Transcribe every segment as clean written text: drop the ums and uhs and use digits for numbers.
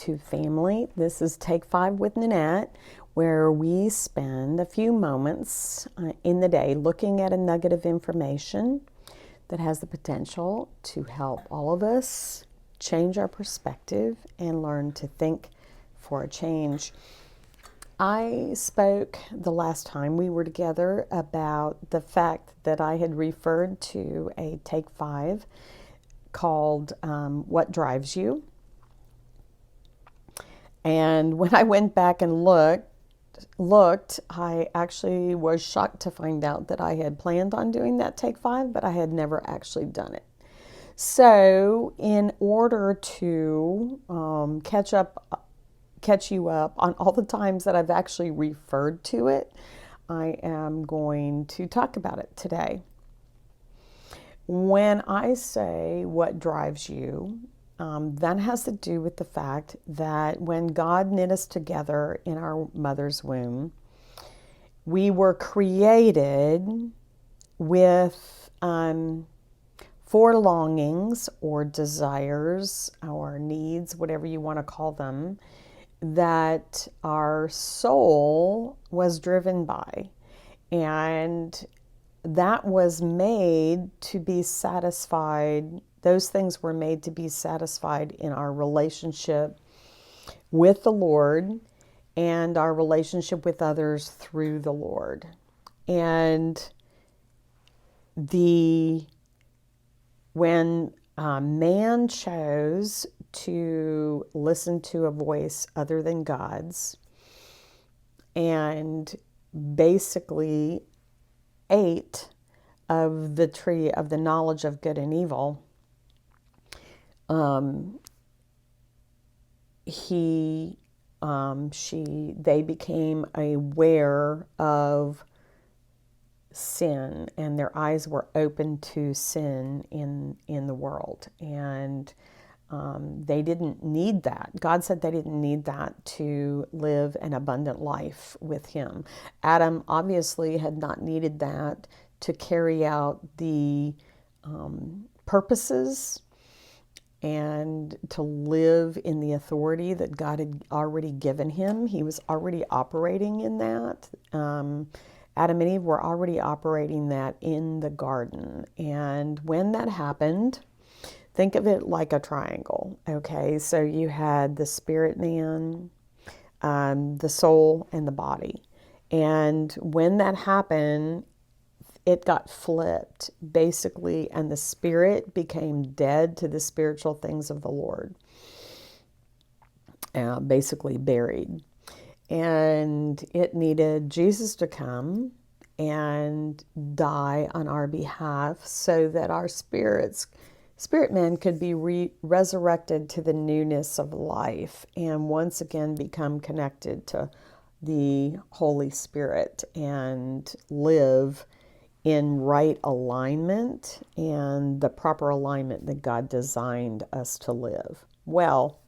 YouTube family. This is Take 5 with Nanette, where we spend a few moments in the day looking at a nugget of information that has the potential to help all of us change our perspective and learn to think for a change. I spoke the last time we were together about the fact that I had referred to a Take 5 called What Drives You. And when I went back and looked, I actually was shocked to find out that I had planned on doing that Take 5, but I had never actually done it. So in order to catch you up on all the times that I've actually referred to it, I am going to talk about it today. When I say what drives you, that has to do with the fact that when God knit us together in our mother's womb, we were created with four longings or desires or needs, whatever you want to call them, that our soul was driven by. And that was made to be satisfied. Those things were made to be satisfied in our relationship with the Lord and our relationship with others through the Lord. And when man chose to listen to a voice other than God's and basically ate of the tree of the knowledge of good and evil, they became aware of sin, and their eyes were open to sin in the world. And they didn't need that. God said they didn't need that to live an abundant life with Him. Adam obviously had not needed that to carry out the purposes and to live in the authority that God had already given him. He was already operating in that. Adam and Eve were already operating that in the garden. And when that happened, think of it like a triangle, okay? So you had the spirit man, the soul, and the body. And when that happened, it got flipped, basically, and the spirit became dead to the spiritual things of the Lord, basically buried. And it needed Jesus to come and die on our behalf so that our spirit man could be resurrected to the newness of life and once again become connected to the Holy Spirit and live in right alignment and the proper alignment that God designed us to live. Well,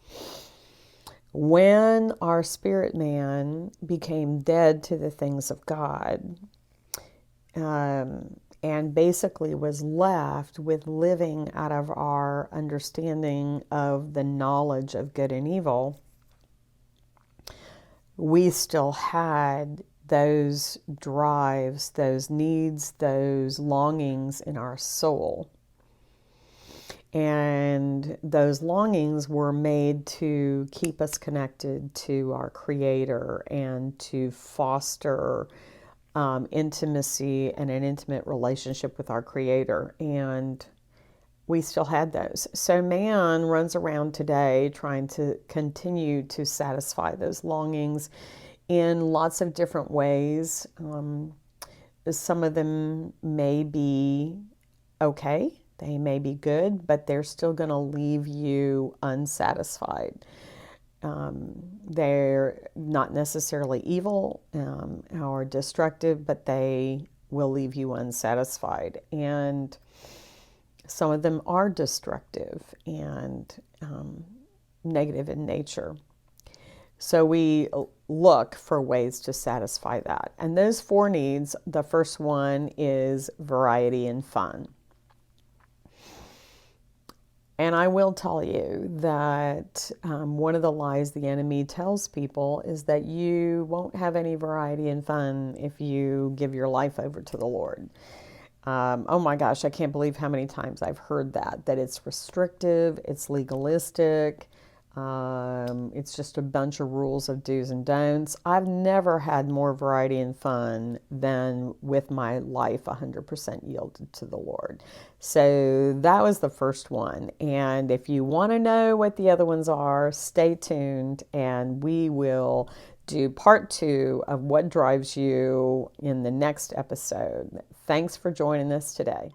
when our spirit man became dead to the things of God, and basically was left with living out of our understanding of the knowledge of good and evil, we still had those drives, those needs, those longings in our soul. And those longings were made to keep us connected to our Creator and to foster intimacy and an intimate relationship with our Creator. And we still had those. So man runs around today trying to continue to satisfy those longings in lots of different ways. Some of them may be okay, they may be good, but they're still going to leave you unsatisfied. They're not necessarily evil or destructive, but they will leave you unsatisfied. And some of them are destructive and negative in nature. So we look for ways to satisfy that. And those four needs, the first one is variety and fun. And I will tell you that one of the lies the enemy tells people is that you won't have any variety and fun if you give your life over to the Lord. Oh my gosh, I can't believe how many times I've heard that it's restrictive, it's legalistic, it's just a bunch of rules of do's and don'ts. I've never had more variety and fun than with my life 100% yielded to the Lord. So that was the first one. And if you want to know what the other ones are, stay tuned and we will do part 2 of what drives you in the next episode. Thanks for joining us today.